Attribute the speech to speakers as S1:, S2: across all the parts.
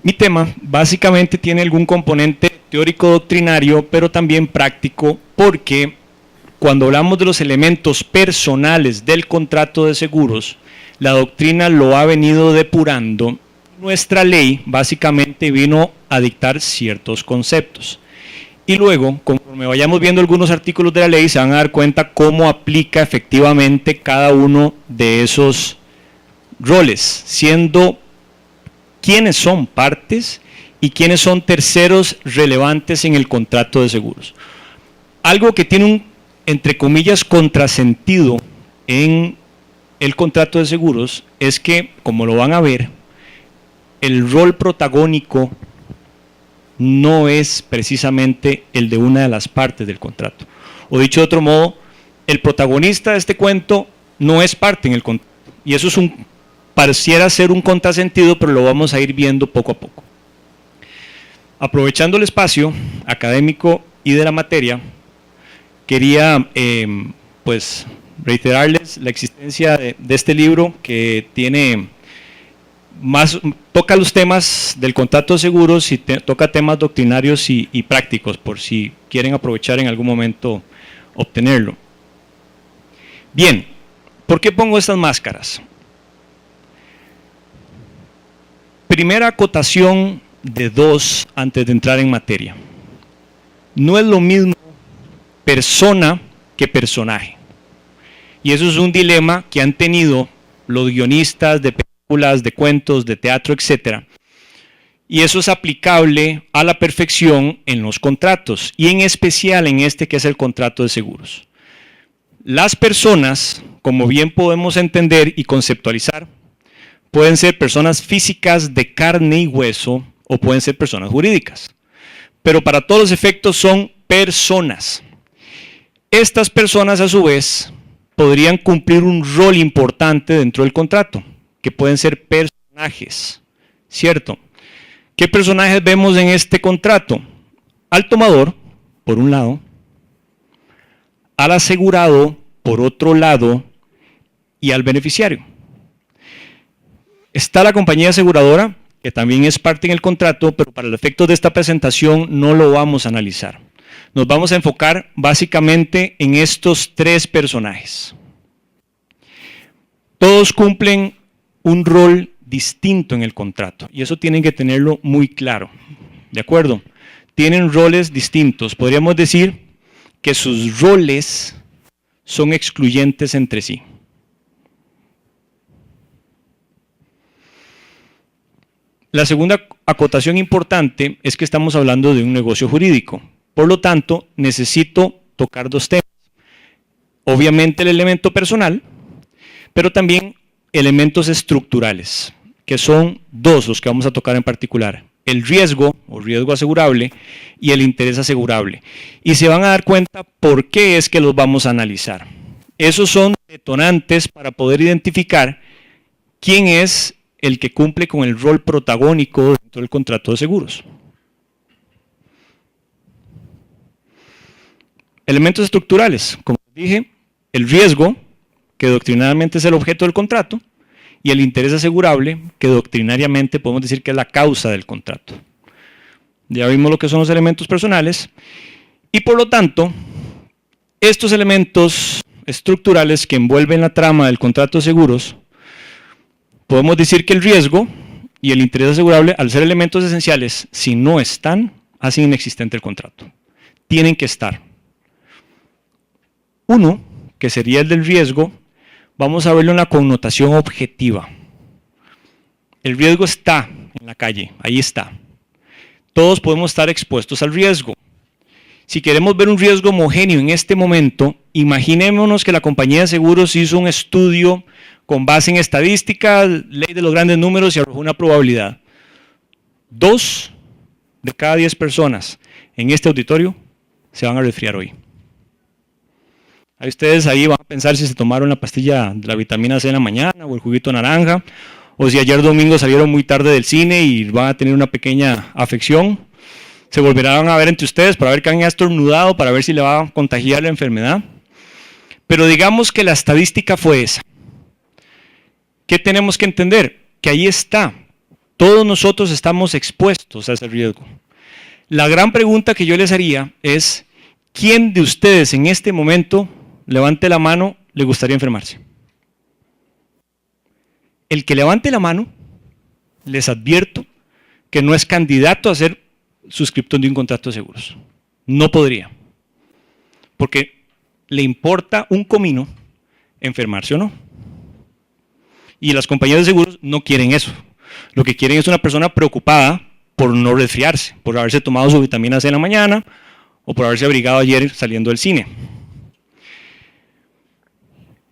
S1: Mi tema básicamente tiene algún componente teórico doctrinario, pero también práctico, porque cuando hablamos de los elementos personales del contrato de seguros, la doctrina lo ha venido depurando. Nuestra ley básicamente vino a dictar ciertos conceptos. Y luego, conforme vayamos viendo algunos artículos de la ley, se van a dar cuenta cómo aplica efectivamente cada uno de esos roles, siendo quiénes son partes y quiénes son terceros relevantes en el contrato de seguros. Algo que tiene un, entre comillas, contrasentido en el contrato de seguros es que, como lo van a ver, el rol protagónico no es precisamente el de una de las partes del contrato. O dicho de otro modo, el protagonista de este cuento no es parte en el contrato. Y eso es pareciera ser un contrasentido, pero lo vamos a ir viendo poco a poco. Aprovechando el espacio académico y de la materia, quería pues reiterarles la existencia de este libro que tiene toca los temas del contrato de seguros y toca temas doctrinarios y prácticos, por si quieren aprovechar en algún momento obtenerlo. Bien, ¿por qué pongo estas máscaras? Primera acotación de dos antes de entrar en materia. No es lo mismo persona que personaje. Y eso es un dilema que han tenido los guionistas de películas, de cuentos, de teatro, etc. Y eso es aplicable a la perfección en los contratos, y en especial en este que es el contrato de seguros. Las personas, como bien podemos entender y conceptualizar, pueden ser personas físicas de carne y hueso o pueden ser personas jurídicas. Pero para todos los efectos son personas. Estas personas a su vez podrían cumplir un rol importante dentro del contrato, que pueden ser personajes, ¿cierto? ¿Qué personajes vemos en este contrato? Al tomador, por un lado, al asegurado, por otro lado, y al beneficiario. Está la compañía aseguradora, que también es parte en el contrato, pero para el efecto de esta presentación no lo vamos a analizar. Nos vamos a enfocar básicamente en estos tres personajes. Todos cumplen un rol distinto en el contrato, y eso tienen que tenerlo muy claro, ¿de acuerdo? Tienen roles distintos, podríamos decir que sus roles son excluyentes entre sí. La segunda acotación importante es que estamos hablando de un negocio jurídico, por lo tanto necesito tocar dos temas. Obviamente el elemento personal, pero también elementos estructurales, que son dos los que vamos a tocar en particular: el riesgo o riesgo asegurable y el interés asegurable. Y se van a dar cuenta por qué es que los vamos a analizar. Esos son detonantes para poder identificar quién es el que cumple con el rol protagónico dentro del contrato de seguros. Elementos estructurales, como dije, el riesgo, que doctrinariamente es el objeto del contrato, y el interés asegurable, que doctrinariamente podemos decir que es la causa del contrato. Ya vimos lo que son los elementos personales, y por lo tanto, estos elementos estructurales que envuelven la trama del contrato de seguros, podemos decir que el riesgo y el interés asegurable, al ser elementos esenciales, si no están, hacen inexistente el contrato. Tienen que estar. Uno, que sería el del riesgo, vamos a verlo en la connotación objetiva. El riesgo está en la calle, ahí está. Todos podemos estar expuestos al riesgo. Si queremos ver un riesgo homogéneo en este momento, imaginémonos que la compañía de seguros hizo un estudio con base en estadística, ley de los grandes números, y arrojó una probabilidad. 2 de cada 10 personas en este auditorio se van a resfriar hoy. Ustedes ahí van a pensar si se tomaron la pastilla de la vitamina C en la mañana o el juguito naranja, o si ayer domingo salieron muy tarde del cine y van a tener una pequeña afección. Se volverán a ver entre ustedes para ver que han estornudado, para ver si le va a contagiar la enfermedad. Pero digamos que la estadística fue esa. ¿Qué tenemos que entender? Que ahí está. Todos nosotros estamos expuestos a ese riesgo. La gran pregunta que yo les haría es, ¿quién de ustedes en este momento, levante la mano, le gustaría enfermarse? El que levante la mano, les advierto que no es candidato a ser suscriptor de un contrato de seguros. No podría. Porque le importa un comino enfermarse o no. Y las compañías de seguros no quieren eso. Lo que quieren es una persona preocupada por no resfriarse, por haberse tomado su vitamina C en la mañana o por haberse abrigado ayer saliendo del cine.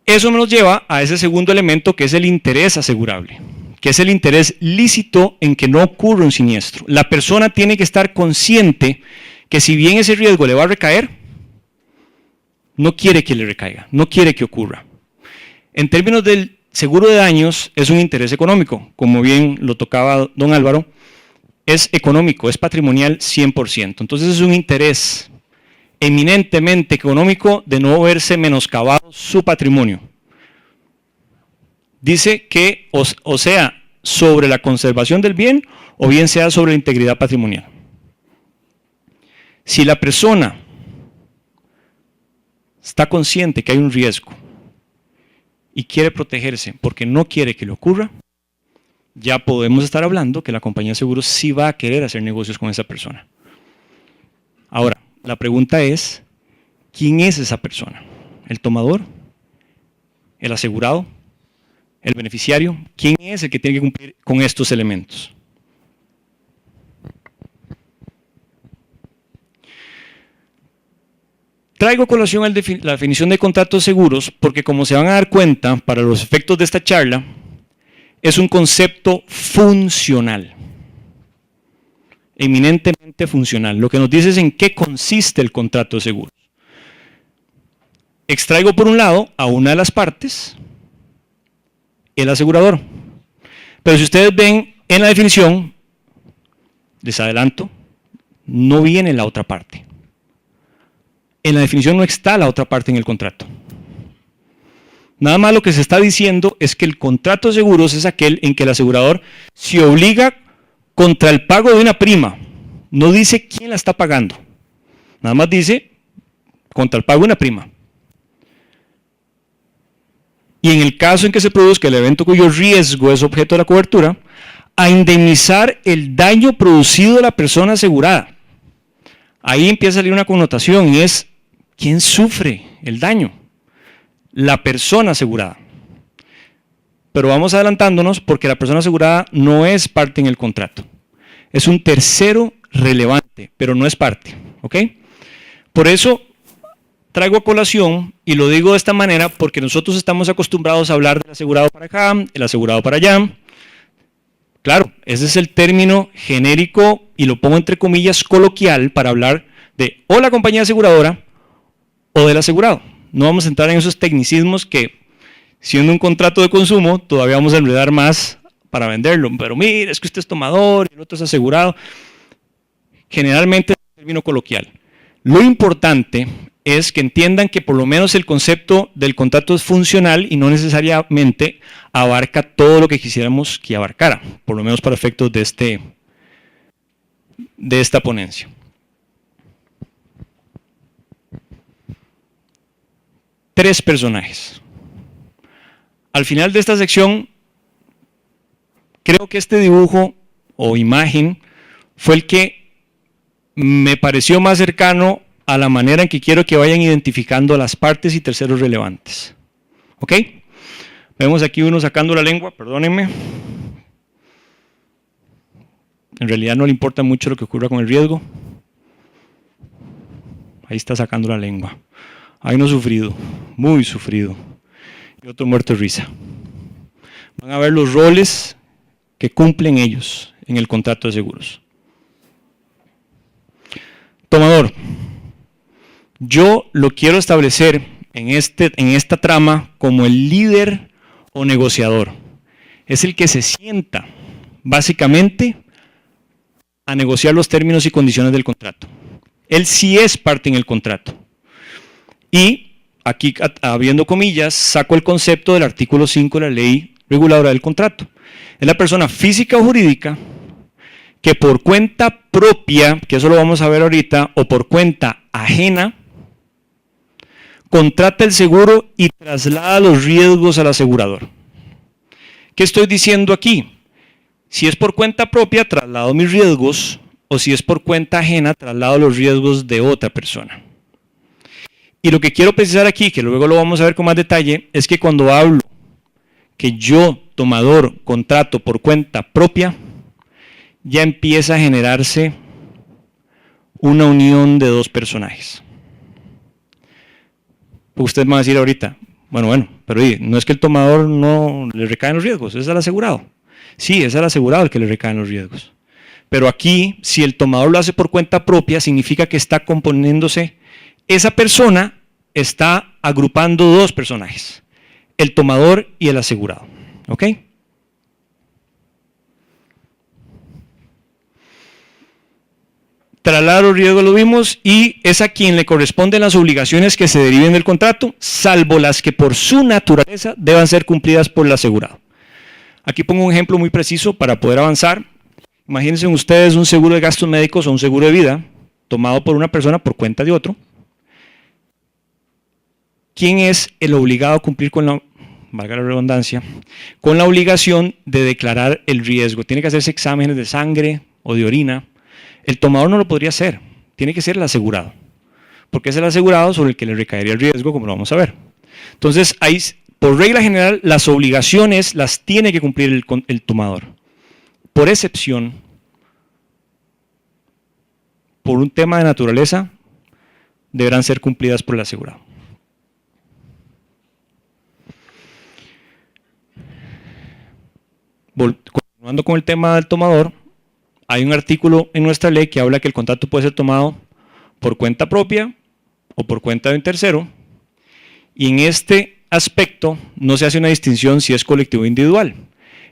S1: Eso nos lleva a ese segundo elemento que es el interés asegurable, que es el interés lícito en que no ocurra un siniestro. La persona tiene que estar consciente que si bien ese riesgo le va a recaer, no quiere que le recaiga, no quiere que ocurra. En términos del seguro de daños, es un interés económico, como bien lo tocaba don Álvaro, es económico, es patrimonial 100%. Entonces es un interés eminentemente económico de no verse menoscabado su patrimonio. Dice que o sea sobre la conservación del bien o bien sea sobre la integridad patrimonial. Si la persona está consciente que hay un riesgo y quiere protegerse porque no quiere que le ocurra, ya podemos estar hablando que la compañía de seguros sí va a querer hacer negocios con esa persona. Ahora, la pregunta es, ¿quién es esa persona? ¿El tomador? ¿El asegurado? ¿El beneficiario? ¿Quién es el que tiene que cumplir con estos elementos? Traigo a colación la definición de contratos seguros porque, como se van a dar cuenta, para los efectos de esta charla, es un concepto funcional, eminentemente funcional. Lo que nos dice es en qué consiste el contrato de seguros. Extraigo por un lado a una de las partes, el asegurador. Pero si ustedes ven en la definición, les adelanto, no viene la otra parte. En la definición no está la otra parte en el contrato. Nada más lo que se está diciendo es que el contrato de seguros es aquel en que el asegurador se obliga contra el pago de una prima. No dice quién la está pagando. Nada más dice contra el pago de una prima. Y en el caso en que se produzca el evento cuyo riesgo es objeto de la cobertura, a indemnizar el daño producido a la persona asegurada. Ahí empieza a salir una connotación y es ¿quién sufre el daño? La persona asegurada. Pero vamos adelantándonos porque la persona asegurada no es parte en el contrato. Es un tercero relevante, pero no es parte. ¿Ok? Por eso traigo a colación, y lo digo de esta manera, porque nosotros estamos acostumbrados a hablar del asegurado para acá, el asegurado para allá. Claro, ese es el término genérico, y lo pongo entre comillas, coloquial, para hablar de o la compañía aseguradora o del asegurado. No vamos a entrar en esos tecnicismos que, siendo un contrato de consumo, todavía vamos a enredar más para venderlo. Pero mire, es que usted es tomador y el otro es asegurado. Generalmente es un término coloquial. Lo importante es que entiendan que por lo menos el concepto del contrato es funcional y no necesariamente abarca todo lo que quisiéramos que abarcara, por lo menos para efectos de esta ponencia. Tres personajes. Al final de esta sección, creo que este dibujo o imagen fue el que me pareció más cercano a la manera en que quiero que vayan identificando las partes y terceros relevantes. ¿Ok? Vemos aquí uno sacando la lengua, perdónenme. En realidad no le importa mucho lo que ocurra con el riesgo. Ahí está sacando la lengua. Hay uno sufrido, muy sufrido. Y otro muerto de risa. Van a ver los roles que cumplen ellos en el contrato de seguros. Tomador. Yo lo quiero establecer en esta trama como el líder o negociador. Es el que se sienta, básicamente, a negociar los términos y condiciones del contrato. Él sí es parte en el contrato. Y aquí, abriendo comillas, saco el concepto del artículo 5 de la ley reguladora del contrato. Es la persona física o jurídica que por cuenta propia, que eso lo vamos a ver ahorita, o por cuenta ajena, contrata el seguro y traslada los riesgos al asegurador. ¿Qué estoy diciendo aquí? Si es por cuenta propia, traslado mis riesgos, o si es por cuenta ajena, traslado los riesgos de otra persona. Y lo que quiero precisar aquí, que luego lo vamos a ver con más detalle, es que cuando hablo que yo, tomador, contrato por cuenta propia, ya empieza a generarse una unión de dos personajes. Usted me va a decir ahorita, bueno, pero no es que el tomador no le recaen los riesgos, es al asegurado. Sí, es al asegurado el que le recaen los riesgos. Pero aquí, si el tomador lo hace por cuenta propia, significa que está componiéndose, esa persona está agrupando dos personajes, el tomador y el asegurado. ¿Ok? Trasladar los riesgos lo vimos y es a quien le corresponden las obligaciones que se deriven del contrato, salvo las que por su naturaleza deban ser cumplidas por el asegurado. Aquí pongo un ejemplo muy preciso para poder avanzar. Imagínense ustedes un seguro de gastos médicos o un seguro de vida tomado por una persona por cuenta de otro. ¿Quién es el obligado a cumplir con la, valga la redundancia, con la obligación de declarar el riesgo? Tiene que hacerse exámenes de sangre o de orina. El tomador no lo podría hacer, tiene que ser el asegurado, porque es el asegurado sobre el que le recaería el riesgo, como lo vamos a ver. Entonces, ahí, por regla general, las obligaciones las tiene que cumplir el tomador. Por excepción, por un tema de naturaleza, deberán ser cumplidas por el asegurado. Continuando con el tema del tomador, hay un artículo en nuestra ley que habla que el contrato puede ser tomado por cuenta propia o por cuenta de un tercero, y en este aspecto no se hace una distinción si es colectivo o individual.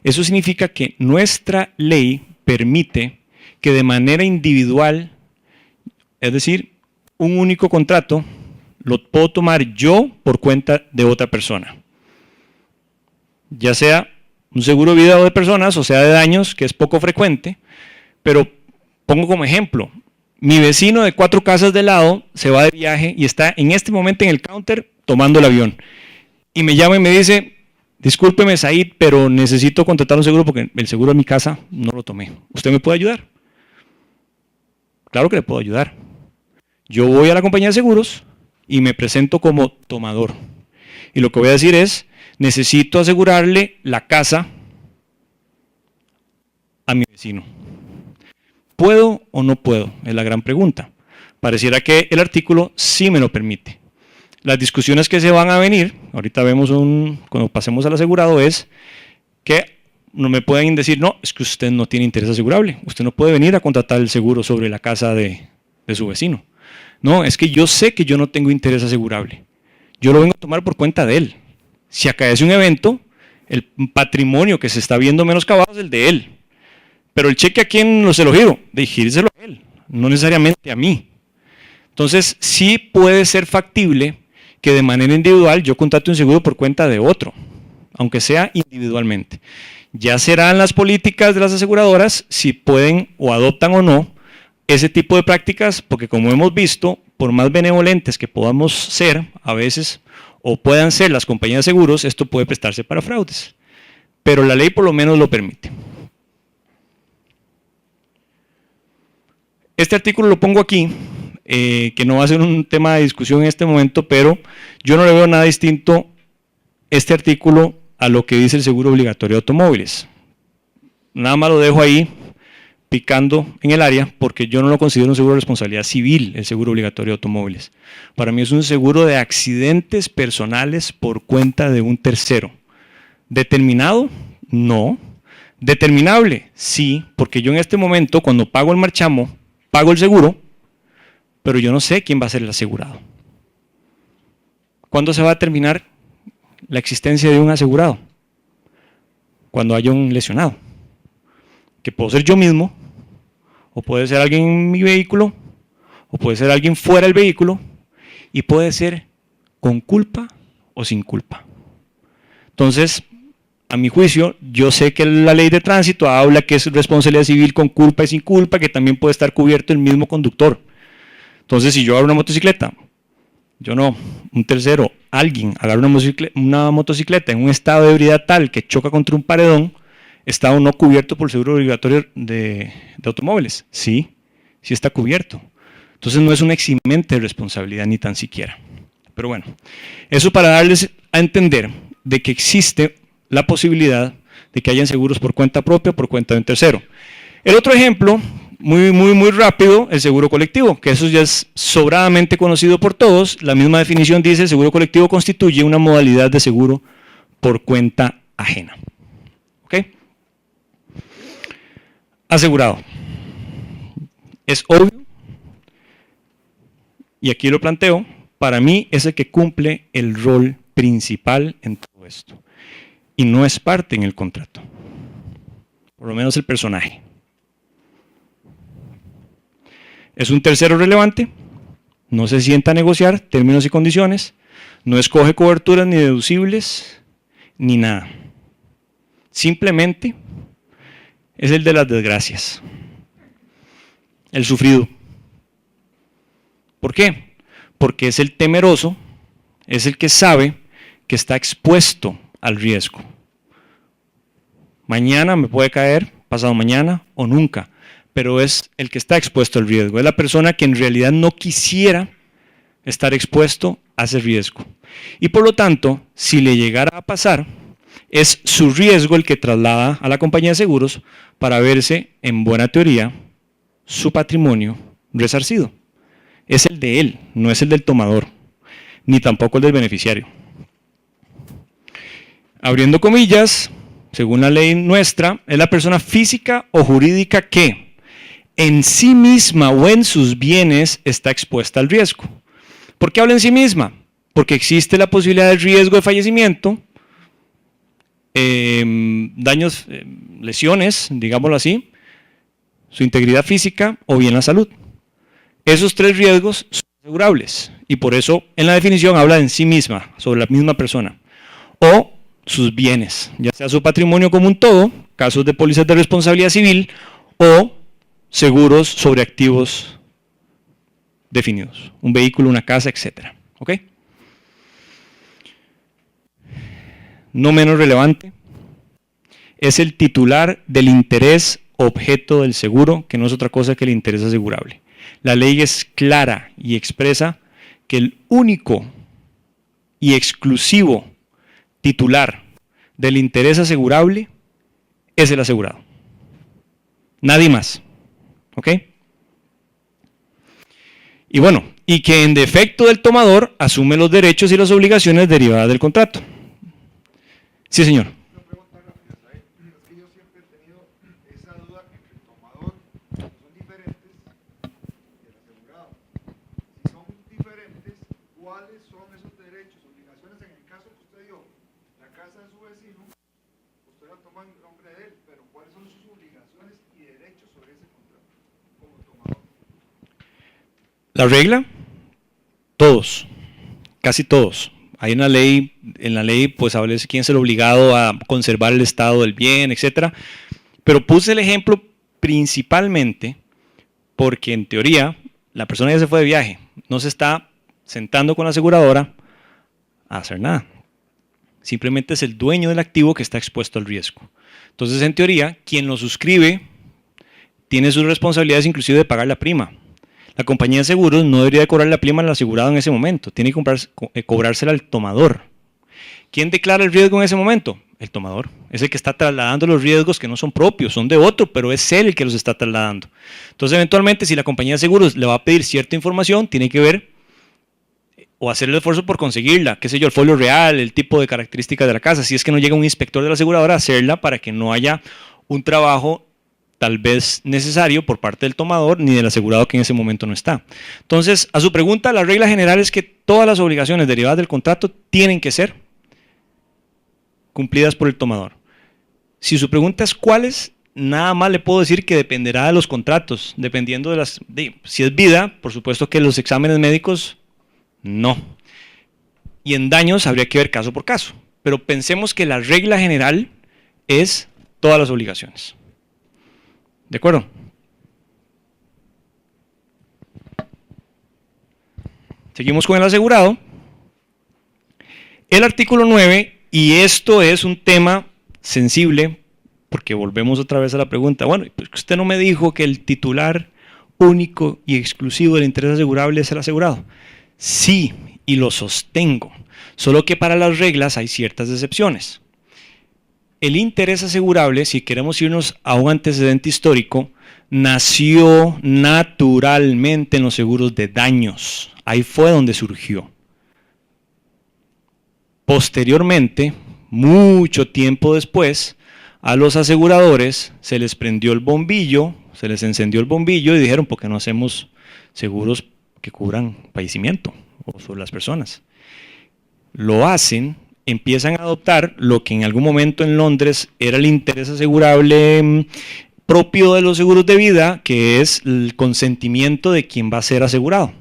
S1: Eso significa que nuestra ley permite que de manera individual, es decir, un único contrato, lo puedo tomar yo por cuenta de otra persona. Ya sea un seguro de vida o de personas, o sea de daños, que es poco frecuente, pero pongo como ejemplo, mi vecino de 4 casas de lado se va de viaje y está en este momento en el counter tomando el avión. Y me llama y me dice, discúlpeme Said, pero necesito contratar un seguro porque el seguro de mi casa no lo tomé. ¿Usted me puede ayudar? Claro que le puedo ayudar. Yo voy a la compañía de seguros y me presento como tomador. Y lo que voy a decir es, necesito asegurarle la casa a mi vecino. ¿Puedo o no puedo? Es la gran pregunta. Pareciera que el artículo sí me lo permite. Las discusiones que se van a venir, ahorita vemos cuando pasemos al asegurado, es que no me pueden decir, no, es que usted no tiene interés asegurable. Usted no puede venir a contratar el seguro sobre la casa de su vecino. No, es que yo sé que yo no tengo interés asegurable. Yo lo vengo a tomar por cuenta de él. Si acaece un evento, el patrimonio que se está viendo menoscabado es el de él. Pero el cheque a quién se lo giro, de girírselo a él, no necesariamente a mí. Entonces, sí puede ser factible que de manera individual yo contrate un seguro por cuenta de otro, aunque sea individualmente. Ya serán las políticas de las aseguradoras si pueden o adoptan o no ese tipo de prácticas, porque como hemos visto, por más benevolentes que podamos ser a veces, o puedan ser las compañías de seguros, esto puede prestarse para fraudes. Pero la ley por lo menos lo permite. Este artículo lo pongo aquí, que no va a ser un tema de discusión en este momento, pero yo no le veo nada distinto este artículo a lo que dice el seguro obligatorio de automóviles. Nada más lo dejo ahí picando en el área porque yo no lo considero un seguro de responsabilidad civil, el seguro obligatorio de automóviles. Para mí es un seguro de accidentes personales por cuenta de un tercero. ¿Determinado? No. ¿Determinable? Sí, porque yo en este momento cuando pago el marchamo, pago el seguro, pero yo no sé quién va a ser el asegurado. ¿Cuándo se va a determinar la existencia de un asegurado? Cuando haya un lesionado, que puedo ser yo mismo, o puede ser alguien en mi vehículo, o puede ser alguien fuera del vehículo, y puede ser con culpa o sin culpa. Entonces, A mi juicio, yo sé que la ley de tránsito habla que es responsabilidad civil con culpa y sin culpa, que también puede estar cubierto el mismo conductor. Entonces, si yo agarro una motocicleta, yo no, un tercero, alguien agarra una motocicleta en un estado de ebriedad tal que choca contra un paredón, está o no cubierto por el seguro obligatorio de automóviles. Sí, sí está cubierto. Entonces no es un eximente de responsabilidad ni tan siquiera. Pero bueno, eso para darles a entender de que existe la posibilidad de que hayan seguros por cuenta propia o por cuenta de un tercero. El otro ejemplo, muy rápido, el seguro colectivo, que eso ya es sobradamente conocido por todos. La misma definición dice: el seguro colectivo constituye una modalidad de seguro por cuenta ajena. ¿Ok? Asegurado. Es obvio, y aquí lo planteo, para mí es el que cumple el rol principal en todo esto. Y no es parte en el contrato. Por lo menos el personaje. Es un tercero relevante, no se sienta a negociar términos y condiciones, no escoge coberturas ni deducibles, ni nada. Simplemente es el de las desgracias, el sufrido. ¿Por qué? Porque es el temeroso, es el que sabe que está expuesto al riesgo. Mañana me puede caer, pasado mañana o nunca, pero es el que está expuesto al riesgo. Es la persona que en realidad no quisiera estar expuesto a ese riesgo. Y por lo tanto, si le llegara a pasar, es su riesgo el que traslada a la compañía de seguros para verse, en buena teoría, su patrimonio resarcido. Es el de él, no es el del tomador, ni tampoco el del beneficiario. Abriendo comillas, según la ley nuestra, es la persona física o jurídica que en sí misma o en sus bienes está expuesta al riesgo. ¿Por qué habla en sí misma? Porque existe la posibilidad de riesgo de fallecimiento, daños, lesiones, digámoslo así, su integridad física o bien la salud. Esos tres riesgos son asegurables y por eso en la definición habla en sí misma, sobre la misma persona. O sus bienes, ya sea su patrimonio como un todo, casos de pólizas de responsabilidad civil o seguros sobre activos definidos, un vehículo, una casa, etc. ¿Ok? No menos relevante, es el titular del interés objeto del seguro, que no es otra cosa que el interés asegurable. La ley es clara y expresa que el único y exclusivo titular del interés asegurable es el asegurado. Nadie más. ¿Ok? Y bueno, y que en defecto del tomador asume los derechos y las obligaciones derivadas del contrato. Sí, señor.
S2: Una pregunta rápida, ¿sabes? Es que yo siempre he tenido esa duda entre el tomador, son diferentes, y el asegurado. Si son diferentes, ¿cuáles son esos derechos, obligaciones? En el caso que usted dio, la casa de su vecino, usted la toma en nombre de él, pero ¿cuáles son sus obligaciones y derechos sobre ese contrato como tomador?
S1: La regla, todos, casi todos. Hay una ley, en la ley pues habla de quién es el obligado a conservar el estado del bien, etc. Pero puse el ejemplo principalmente porque en teoría la persona ya se fue de viaje, no se está sentando con la aseguradora a hacer nada. Simplemente es el dueño del activo que está expuesto al riesgo. Entonces, en teoría, quien lo suscribe tiene sus responsabilidades inclusive de pagar la prima. La compañía de seguros no debería de cobrar la prima al asegurado en ese momento, tiene que cobrársela al tomador. ¿Quién declara el riesgo en ese momento? El tomador. Es el que está trasladando los riesgos que no son propios, son de otro, pero es él el que los está trasladando. Entonces, eventualmente, si la compañía de seguros le va a pedir cierta información, tiene que ver o hacer el esfuerzo por conseguirla, qué sé yo, el folio real, el tipo de características de la casa. Si es que no llega un inspector de la aseguradora, hacerla para que no haya un trabajo tal vez necesario por parte del tomador ni del asegurado que en ese momento no está. Entonces, a su pregunta, la regla general es que todas las obligaciones derivadas del contrato tienen que ser cumplidas por el tomador. Si su pregunta es cuáles, nada más le puedo decir que dependerá de los contratos, dependiendo de las... si es vida, por supuesto que los exámenes médicos, no. Y en daños habría que ver caso por caso. Pero pensemos que la regla general es todas las obligaciones. ¿De acuerdo? Seguimos con el asegurado. El artículo 9, y esto es un tema sensible, porque volvemos otra vez a la pregunta, bueno, pues usted no me dijo que el titular único y exclusivo del interés asegurable es el asegurado. Sí, y lo sostengo, solo que para las reglas hay ciertas excepciones. El interés asegurable, si queremos irnos a un antecedente histórico, nació naturalmente en los seguros de daños. Ahí fue donde surgió. Posteriormente, mucho tiempo después, a los aseguradores se les prendió el bombillo, se les encendió el bombillo y dijeron, ¿por qué no hacemos seguros que cubran fallecimiento o sobre las personas? Lo hacen, empiezan a adoptar lo que en algún momento en Londres era el interés asegurable propio de los seguros de vida, que es el consentimiento de quien va a ser asegurado.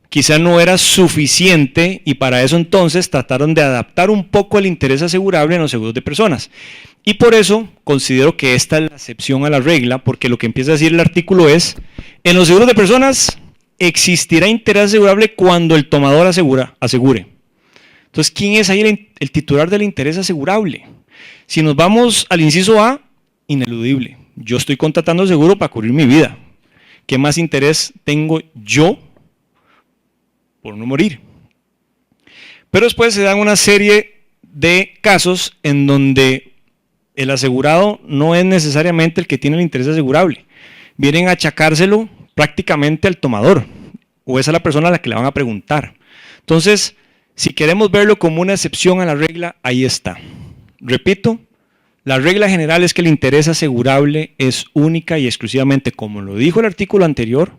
S1: Quizá no era suficiente y para eso entonces trataron de adaptar un poco el interés asegurable en los seguros de personas. Y por eso considero que esta es la excepción a la regla, porque lo que empieza a decir el artículo es, en los seguros de personas existirá interés asegurable cuando el tomador asegure. Entonces, ¿quién es ahí el titular del interés asegurable? Si nos vamos al inciso A, ineludible. Yo estoy contratando el seguro para cubrir mi vida. ¿Qué más interés tengo yo por no morir? Pero después se dan una serie de casos en donde el asegurado no es necesariamente el que tiene el interés asegurable. Vienen a achacárselo prácticamente al tomador, o es a la persona a la que le van a preguntar. Entonces, si queremos verlo como una excepción a la regla, ahí está. Repito, la regla general es que el interés asegurable es única y exclusivamente, como lo dijo el artículo anterior,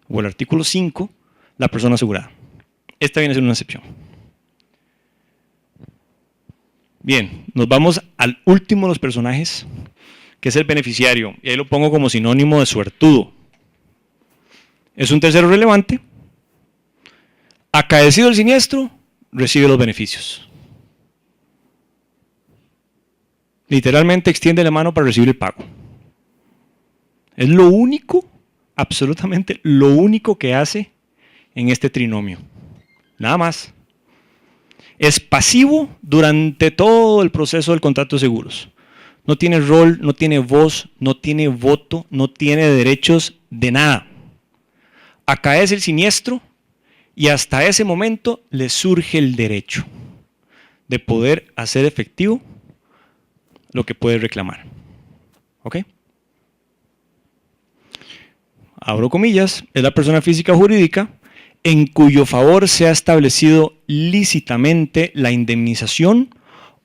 S1: o el artículo 5, la persona asegurada. Esta viene a ser una excepción. Bien, nos vamos al último de los personajes, que es el beneficiario, y ahí lo pongo como sinónimo de suertudo. Es un tercero relevante. Acaecido el siniestro, recibe los beneficios. Literalmente extiende la mano para recibir el pago. Es lo único, absolutamente lo único que hace en este trinomio. Nada más. Es pasivo durante todo el proceso del contrato de seguros. No tiene rol, no tiene voz, no tiene voto, no tiene derechos de nada. Acaece el siniestro y hasta ese momento le surge el derecho de poder hacer efectivo lo que puede reclamar. ¿Ok? Abro comillas, es la persona física o jurídica en cuyo favor se ha establecido lícitamente la indemnización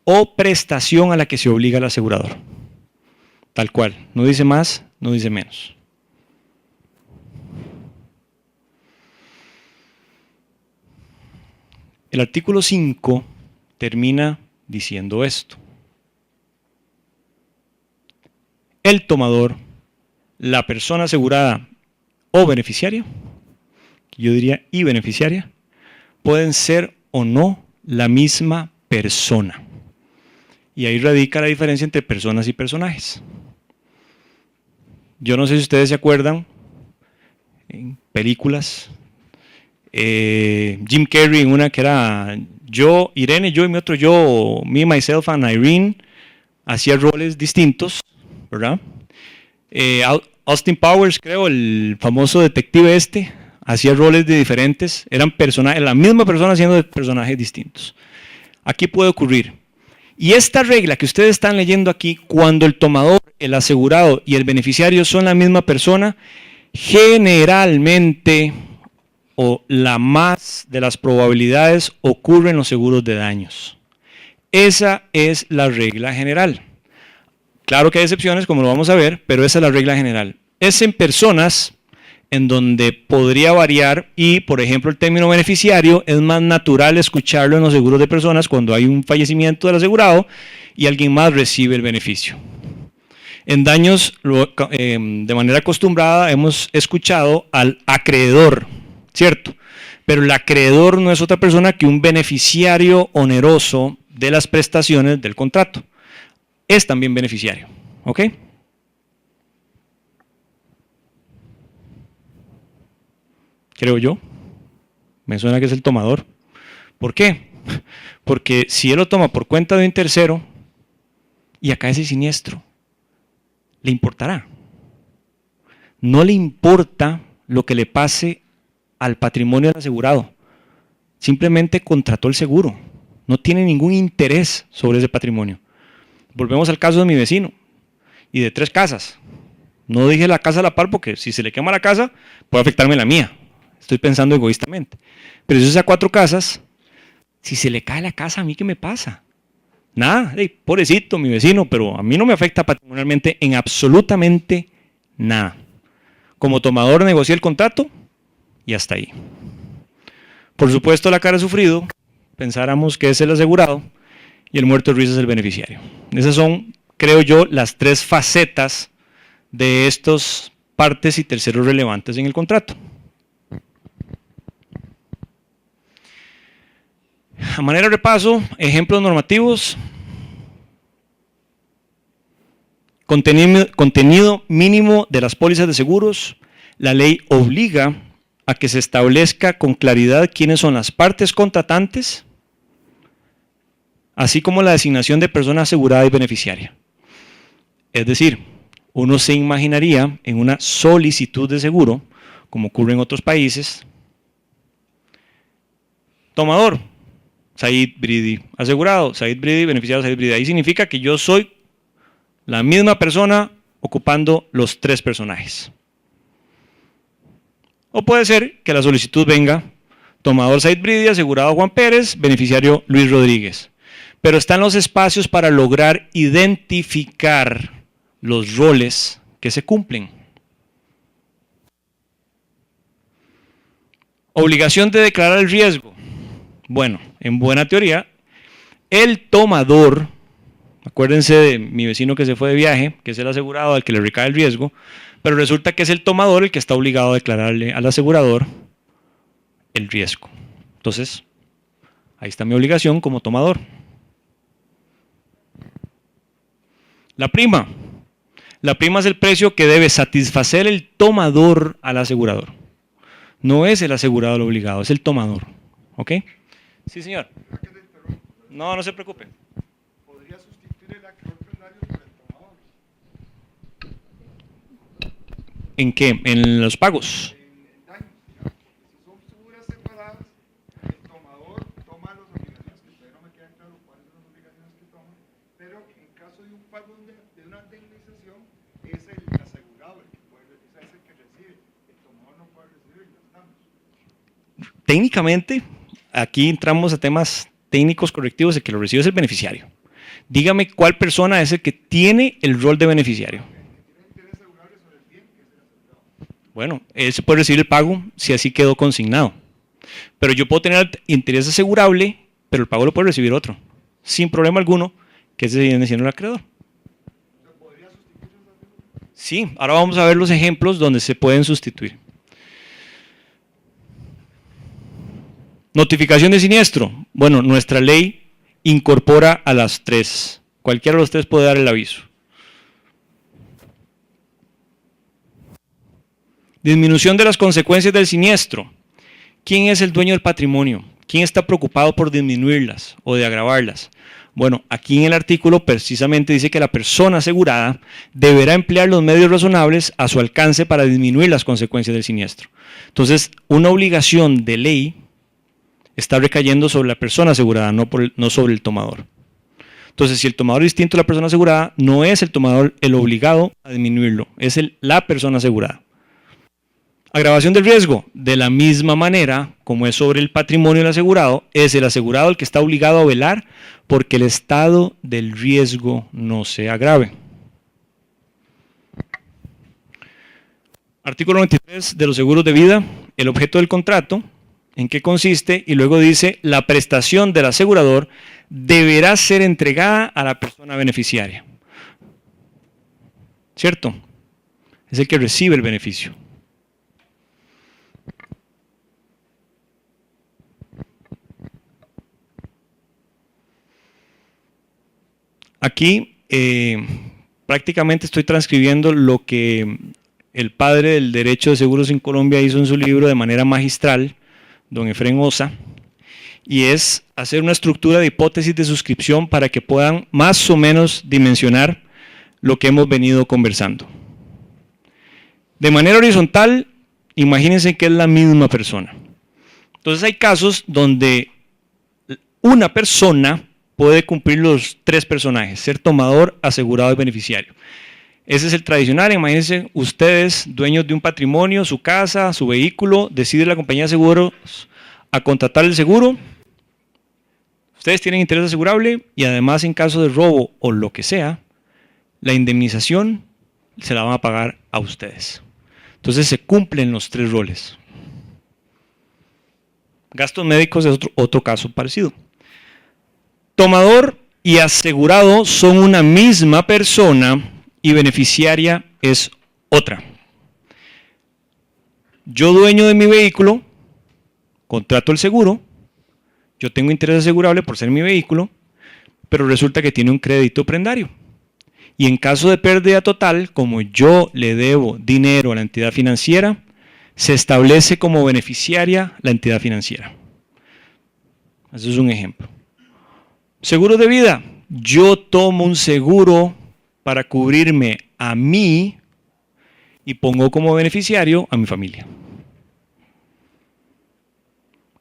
S1: o prestación a la que se obliga el asegurador. Tal cual, no dice más, no dice menos. El artículo 5 termina diciendo esto. El tomador, la persona asegurada o beneficiaria, yo diría y beneficiaria, pueden ser o no la misma persona. Y ahí radica la diferencia entre personas y personajes. Yo no sé si ustedes se acuerdan, en películas, Jim Carrey en una que era yo, Irene, yo y mi otro yo, me, myself and Irene, hacía roles distintos, ¿verdad? Austin Powers, creo, el famoso detective hacía roles de diferentes, eran personajes, la misma persona haciendo personajes distintos. Aquí puede ocurrir. Y esta regla que ustedes están leyendo aquí, cuando el tomador, el asegurado y el beneficiario son la misma persona, generalmente, o la más de las probabilidades, ocurre en los seguros de daños. Esa es la regla general. Claro que hay excepciones, como lo vamos a ver, pero esa es la regla general. Es en personas en donde podría variar y, por ejemplo, el término beneficiario es más natural escucharlo en los seguros de personas cuando hay un fallecimiento del asegurado y alguien más recibe el beneficio. En daños, de manera acostumbrada, hemos escuchado al acreedor, ¿cierto? Pero el acreedor no es otra persona que un beneficiario oneroso de las prestaciones del contrato. es también beneficiario. ¿Ok? Creo yo. Me suena que es el tomador. ¿Por qué? Porque si él lo toma por cuenta de un tercero y acá es el siniestro, ¿le importará? No le importa lo que le pase al patrimonio del asegurado. Simplemente contrató el seguro. No tiene ningún interés sobre ese patrimonio. Volvemos al caso de mi vecino y de 3 casas. No dije la casa a la par porque si se le quema la casa puede afectarme la mía. Estoy pensando egoístamente. Pero si es a 4 casas, si se le cae la casa, ¿a mí qué me pasa? Nada, pobrecito mi vecino, pero a mí no me afecta patrimonialmente en absolutamente nada. Como tomador negocié el contrato y hasta ahí. Por supuesto, la cara sufrido, pensáramos que es el asegurado y el muerto de risa es el beneficiario. Esas son, creo yo, las 3 facetas de estos partes y terceros relevantes en el contrato. A manera de repaso, ejemplos normativos. Contenido mínimo de las pólizas de seguros. La ley obliga a que se establezca con claridad quiénes son las partes contratantes, así como la designación de persona asegurada y beneficiaria. Es decir, uno se imaginaría en una solicitud de seguro, como ocurre en otros países, tomador, Said Bridi, asegurado, Said Bridi, beneficiario, Said Bridi. Ahí significa que yo soy la misma persona ocupando los 3 personajes. O puede ser que la solicitud venga tomador Said Bridi, asegurado Juan Pérez, beneficiario Luis Rodríguez. Pero están los espacios para lograr identificar los roles que se cumplen. Obligación de declarar el riesgo. Bueno, en buena teoría, el tomador, acuérdense de mi vecino que se fue de viaje, que es el asegurado al que le recae el riesgo, pero resulta que es el tomador el que está obligado a declararle al asegurador el riesgo. Entonces, ahí está mi obligación como tomador. La prima. La prima es el precio que debe satisfacer el tomador al asegurador. No es el asegurado el obligado, es el tomador. ¿Ok? Sí, señor. No, no se preocupe.
S2: ¿Podría sustituir el acreedor primario por el tomador?
S1: ¿En qué? En los pagos.
S2: En daños, digamos, porque si son seguras separadas, el tomador toma las obligaciones, que todavía no me queda claro cuáles son las obligaciones que toma, pero en caso de un pago de una indemnización, es el asegurado el que puede, es el que recibe, el tomador no puede recibir los daños.
S1: Técnicamente, aquí entramos a temas técnicos correctivos, el que lo recibe es el beneficiario. Dígame cuál persona es el que tiene el rol de beneficiario. Bueno, él se puede recibir el pago si así quedó consignado. Pero yo puedo tener interés asegurable, pero el pago lo puede recibir otro, sin problema alguno, que ese viene siendo el acreedor. Sí, ahora vamos a ver los ejemplos donde se pueden sustituir. Notificación de siniestro. Bueno, nuestra ley incorpora a las 3. Cualquiera de los 3 puede dar el aviso. Disminución de las consecuencias del siniestro. ¿Quién es el dueño del patrimonio? ¿Quién está preocupado por disminuirlas o de agravarlas? Bueno, aquí en el artículo precisamente dice que la persona asegurada deberá emplear los medios razonables a su alcance para disminuir las consecuencias del siniestro. Entonces, una obligación de ley está recayendo sobre la persona asegurada, no sobre el tomador. Entonces, si el tomador es distinto a la persona asegurada, no es el tomador el obligado a disminuirlo, es la persona asegurada. Agravación del riesgo. De la misma manera, como es sobre el patrimonio del asegurado, es el asegurado el que está obligado a velar porque el estado del riesgo no se agrave. Artículo 93 de los seguros de vida. El objeto del contrato, en qué consiste, y luego dice, la prestación del asegurador deberá ser entregada a la persona beneficiaria. ¿Cierto? Es el que recibe el beneficio. Aquí prácticamente estoy transcribiendo lo que el padre del derecho de seguros en Colombia hizo en su libro de manera magistral, don Efrén Osa, y es hacer una estructura de hipótesis de suscripción para que puedan más o menos dimensionar lo que hemos venido conversando. De manera horizontal, imagínense que es la misma persona. Entonces hay casos donde una persona puede cumplir los tres personajes, ser tomador, asegurado y beneficiario. Ese es el tradicional. Imagínense ustedes, dueños de un patrimonio, su casa, su vehículo, decide la compañía de seguros a contratar el seguro. Ustedes tienen interés asegurable y además en caso de robo o lo que sea, la indemnización se la van a pagar a ustedes. Entonces se cumplen los tres roles. Gastos médicos es otro caso parecido. Tomador y asegurado son una misma persona y beneficiaria es otra. Yo, dueño de mi vehículo, contrato el seguro, yo tengo interés asegurable por ser mi vehículo, pero resulta que tiene un crédito prendario. Y en caso de pérdida total, como yo le debo dinero a la entidad financiera, se establece como beneficiaria la entidad financiera. Ese es un ejemplo. Seguro de vida. Yo tomo un seguro para cubrirme a mí y pongo como beneficiario a mi familia.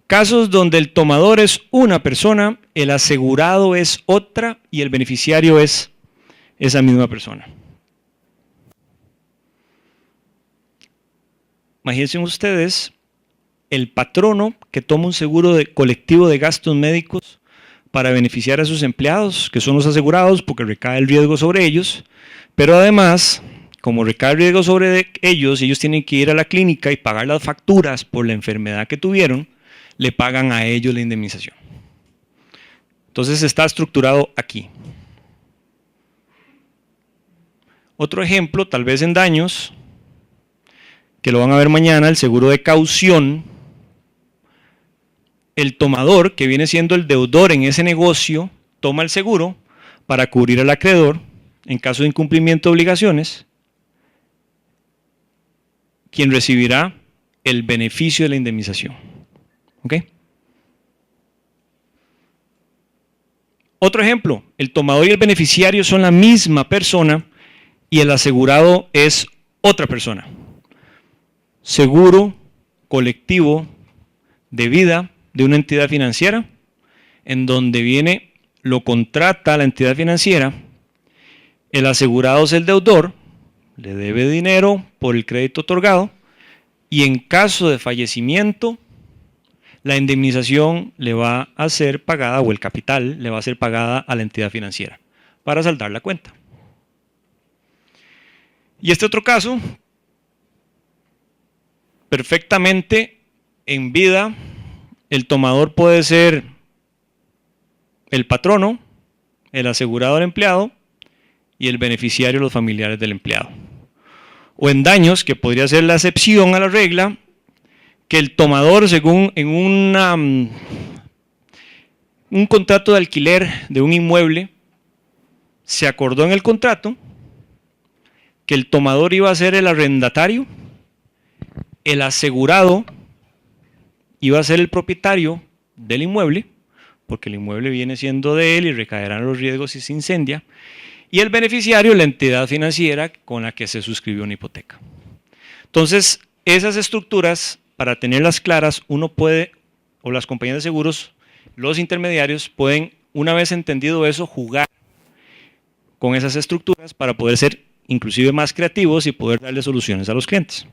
S1: Casos donde el tomador es una persona, el asegurado es otra y el beneficiario es esa misma persona. Imagínense ustedes el patrono que toma un seguro colectivo de gastos médicos para beneficiar a sus empleados, que son los asegurados, porque recae el riesgo sobre ellos, pero además, como recae el riesgo sobre ellos, ellos tienen que ir a la clínica y pagar las facturas por la enfermedad que tuvieron, le pagan a ellos la indemnización. Entonces está estructurado aquí. Otro ejemplo, tal vez en daños, que lo van a ver mañana, el seguro de caución. El tomador, que viene siendo el deudor en ese negocio, toma el seguro para cubrir al acreedor en caso de incumplimiento de obligaciones, quien recibirá el beneficio de la indemnización. ¿Ok? Otro ejemplo, el tomador y el beneficiario son la misma persona y el asegurado es otra persona. Seguro colectivo de vida de una entidad financiera, en donde lo contrata la entidad financiera, el asegurado es el deudor, le debe dinero por el crédito otorgado, y en caso de fallecimiento, la indemnización le va a ser pagada, o el capital le va a ser pagada a la entidad financiera, para saldar la cuenta. Y este otro caso, perfectamente en vida, el tomador puede ser el patrono, el asegurado del empleado y el beneficiario los familiares del empleado. O en daños, que podría ser la excepción a la regla, que el tomador, según en un contrato de alquiler de un inmueble, se acordó en el contrato que el tomador iba a ser el arrendatario, el asegurado iba a ser el propietario del inmueble, porque el inmueble viene siendo de él y recaerán los riesgos si se incendia, y el beneficiario, la entidad financiera con la que se suscribió una hipoteca. Entonces, esas estructuras, para tenerlas claras, uno puede, o las compañías de seguros, los intermediarios, pueden, una vez entendido eso, jugar con esas estructuras para poder ser inclusive más creativos y poder darle soluciones a los clientes.